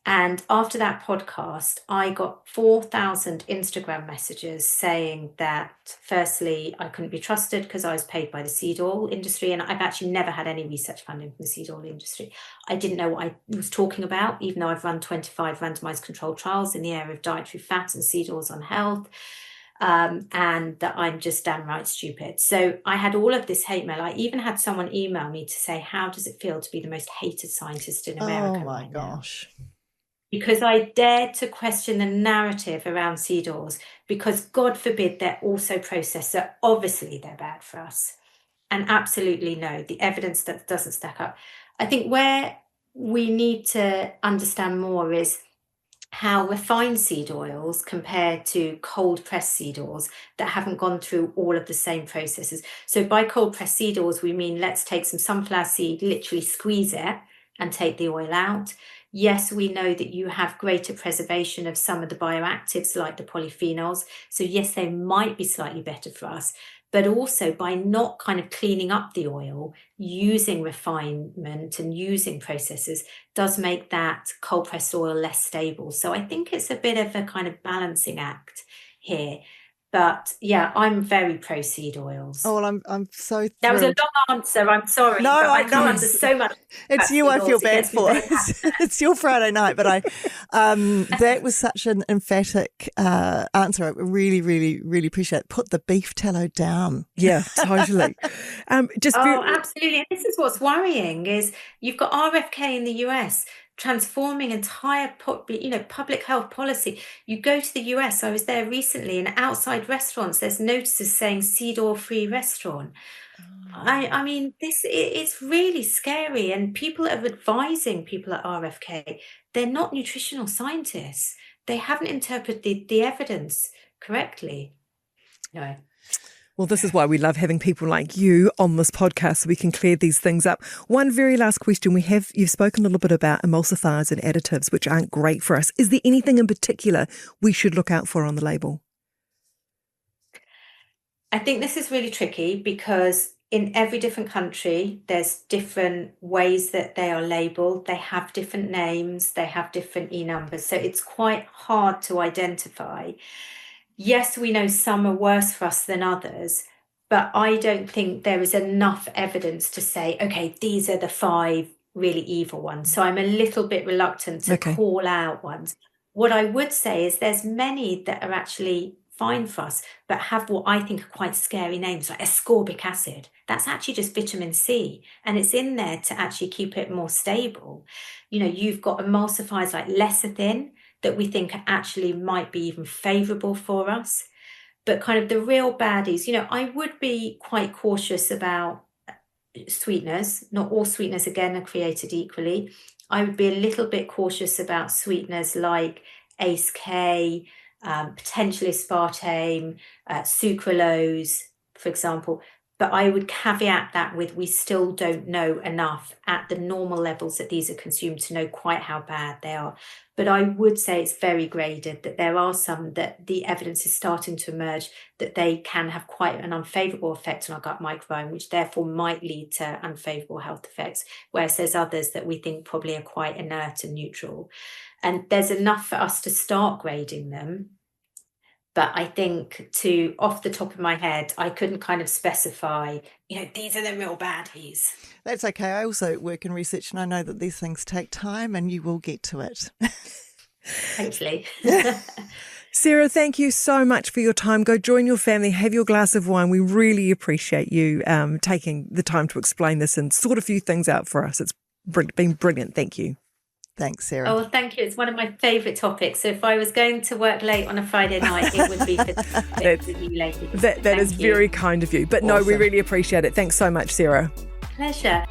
And after that podcast, I got 4,000 Instagram messages saying that, firstly, I couldn't be trusted because I was paid by the seed oil industry. And I've actually never had any research funding from the seed oil industry. I didn't know what I was talking about, even though I've run 25 randomized controlled trials in the area of dietary fat and seed oils on health. And that I'm just damn right stupid. So I had all of this hate mail. I even had someone email me to say, how does it feel to be the most hated scientist in America? Oh my right now? gosh. Because I dared to question the narrative around seed oils, because God forbid they're also processed. So obviously they're bad for us. And absolutely no, the evidence that doesn't stack up. I think where we need to understand more is how refined seed oils compare to cold pressed seed oils that haven't gone through all of the same processes. So by cold pressed seed oils, we mean let's take some sunflower seed, literally squeeze it and take the oil out. Yes, we know that you have greater preservation of some of the bioactives like the polyphenols. So yes, they might be slightly better for us. But also by not kind of cleaning up the oil, using refinement and using processes does make that cold pressed oil less stable. So I think it's a bit of a kind of balancing act here. But yeah, I'm very pro seed oils. Oh, well, I'm so thrilled. That was a long answer. I'm sorry. No, but I come know under so much. It's you I feel bad for. It's your Friday night, but that was such an emphatic answer. I really, really, really appreciate it. Put the beef tallow down. Yeah, totally. Absolutely. And this is what's worrying is you've got RFK in the US transforming entire public health policy. You go to the US, I was there recently, and outside restaurants, there's notices saying seed oil free restaurant. I mean, it's really scary, and people are advising people at RFK. They're not nutritional scientists. They haven't interpreted the evidence correctly. No. Well, this is why we love having people like you on this podcast so we can clear these things up. One very last question. You've spoken a little bit about emulsifiers and additives, which aren't great for us. Is there anything in particular we should look out for on the label? I think this is really tricky because in every different country, there's different ways that they are labeled. They have different names, they have different e-numbers. So it's quite hard to identify. Yes, we know some are worse for us than others, but I don't think there is enough evidence to say, okay, these are the 5 really evil ones. So I'm a little bit reluctant to call out ones. What I would say is there's many that are actually fine for us, but have what I think are quite scary names, like ascorbic acid. That's actually just vitamin C, and it's in there to actually keep it more stable. You've got emulsifiers like lecithin that we think actually might be even favorable for us. But kind of the real baddies, I would be quite cautious about sweeteners. Not all sweeteners, again, are created equally. I would be a little bit cautious about sweeteners like ACE-K, potentially aspartame, sucralose, for example. But I would caveat that with, we still don't know enough at the normal levels that these are consumed to know quite how bad they are. But I would say it's very graded, that there are some that the evidence is starting to emerge that they can have quite an unfavourable effect on our gut microbiome, which therefore might lead to unfavourable health effects, whereas there's others that we think probably are quite inert and neutral. And there's enough for us to start grading them. But I think, off the top of my head, I couldn't kind of specify, these are the real baddies. That's okay. I also work in research, and I know that these things take time, and you will get to it. Hopefully. Sarah, thank you so much for your time. Go join your family, have your glass of wine. We really appreciate you taking the time to explain this and sort a few things out for us. It's been brilliant. Thank you. Thanks, Sarah. Oh, well, thank you. It's one of my favourite topics. So if I was going to work late on a Friday night, it would be for you ladies. That is very kind of you. But no, we really appreciate it. Thanks so much, Sarah. Pleasure.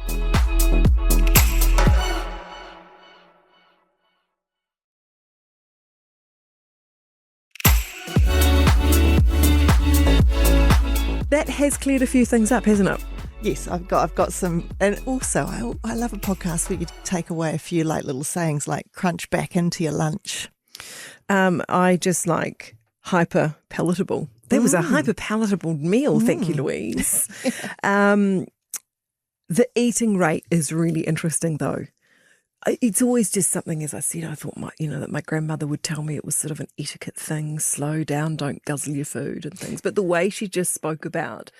That has cleared a few things up, hasn't it? Yes, I've got some, and also I love a podcast where you take away a few like little sayings like crunch back into your lunch. I just like hyper palatable. That was a hyper palatable meal. Thank you, Louise. The eating rate is really interesting, though. It's always just something, as I said, I thought that my grandmother would tell me it was sort of an etiquette thing, slow down, don't guzzle your food and things. But the way she just spoke about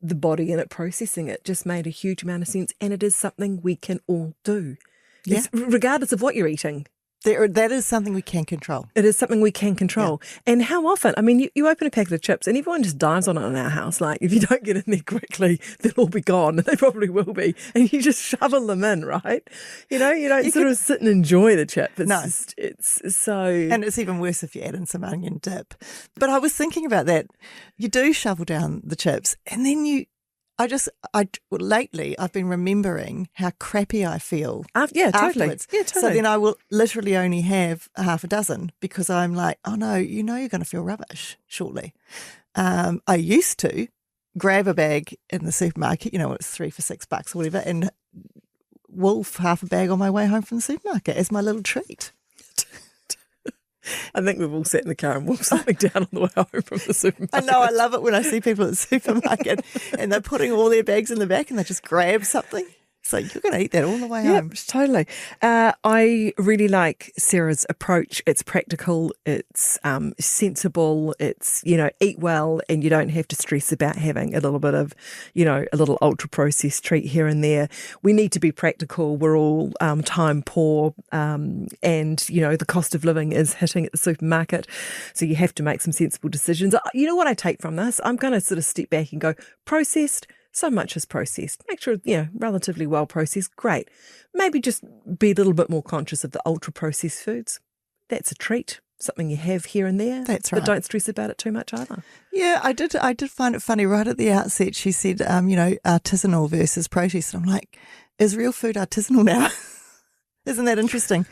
the body and it processing it just made a huge amount of sense. And it is something we can all do, regardless of what you're eating. That is something we can control. It is something we can control. Yeah. And how often? I mean, you open a packet of chips and everyone just dives on it in our house. Like, if you don't get in there quickly, they'll all be gone. And they probably will be. And you just shovel them in, right? You don't sort of sit and enjoy the chip. It's so... And it's even worse if you add in some onion dip. But I was thinking about that. You do shovel down the chips and then lately I've been remembering how crappy I feel. Totally. Afterwards. Yeah, totally. So then I will literally only have a half a dozen because I'm like, oh no, you're going to feel rubbish shortly. I used to grab a bag in the supermarket, it's 3 for $6 or whatever, and wolf half a bag on my way home from the supermarket as my little treat. I think we've all sat in the car and walked something down on the way home from the supermarket. I know, I love it when I see people at the supermarket and they're putting all their bags in the back and they just grab something. So you're going to eat that all the way home. Totally. I really like Sarah's approach. It's practical. It's sensible. It's, eat well and you don't have to stress about having a little bit of, a little ultra-processed treat here and there. We need to be practical. We're all time poor and, the cost of living is hitting at the supermarket. So you have to make some sensible decisions. You know what I take from this? I'm going to sort of step back and go, processed. So much is processed. Make sure, relatively well processed. Great. Maybe just be a little bit more conscious of the ultra-processed foods. That's a treat, something you have here and there. That's right. But don't stress about it too much either. Yeah, I did find it funny. Right at the outset, she said, artisanal versus processed. And I'm like, is real food artisanal now? Isn't that interesting?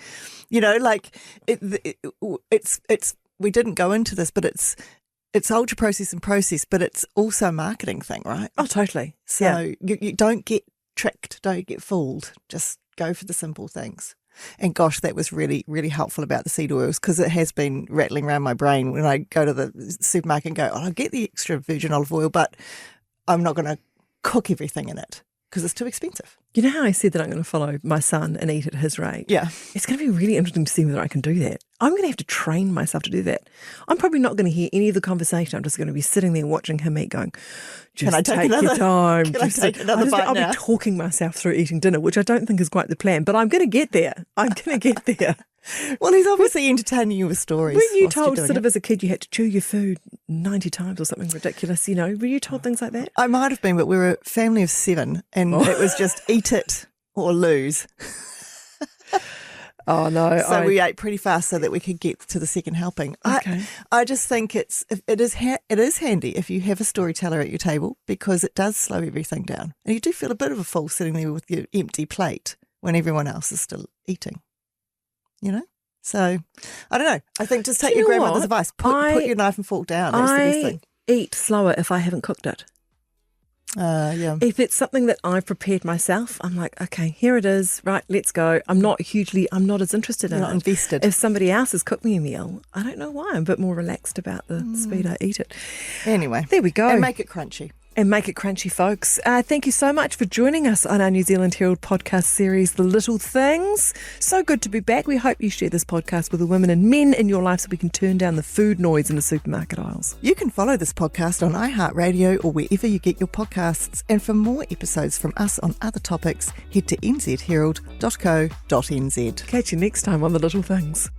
It's we didn't go into this, but it's ultra processed and processed, but it's also a marketing thing, right? Oh, totally. So you don't get tricked, don't get fooled. Just go for the simple things. And gosh, that was really, really helpful about the seed oils because it has been rattling around my brain when I go to the supermarket and go, I'll get the extra virgin olive oil, but I'm not going to cook everything in it because it's too expensive. You know how I said that I'm going to follow my son and eat at his rate? Yeah. It's going to be really interesting to see whether I can do that. I'm going to have to train myself to do that. I'm probably not going to hear any of the conversation. I'm just going to be sitting there watching him eat going, can I take your time. Can I take another bite I'll now? be talking myself through eating dinner, which I don't think is quite the plan, but I'm going to get there. Well, he's obviously entertaining you with stories. Were you told sort of as a kid you had to chew your food 90 times or something ridiculous, Were you told things like that? I might have been, but we were a family of 7 and it was just eat it or lose. Oh, no. So we ate pretty fast so that we could get to the second helping. Okay. I just think it is handy if you have a storyteller at your table because it does slow everything down. And you do feel a bit of a fool sitting there with your empty plate when everyone else is still eating. So I don't know. I think just take your grandmother's advice. Put your knife and fork down. That's the best thing. Eat slower if I haven't cooked it. Yeah. If it's something that I've prepared myself, I'm like, okay, here it is. Right, let's go. I'm not as interested in You're not it. invested. If somebody else has cooked me a meal, I don't know why. I'm a bit more relaxed about the speed I eat it. Anyway. There we go. And make it crunchy. And make it crunchy, folks. Thank you so much for joining us on our New Zealand Herald podcast series, The Little Things. So good to be back. We hope you share this podcast with the women and men in your life so we can turn down the food noise in the supermarket aisles. You can follow this podcast on iHeartRadio or wherever you get your podcasts. And for more episodes from us on other topics, head to nzherald.co.nz. Catch you next time on The Little Things.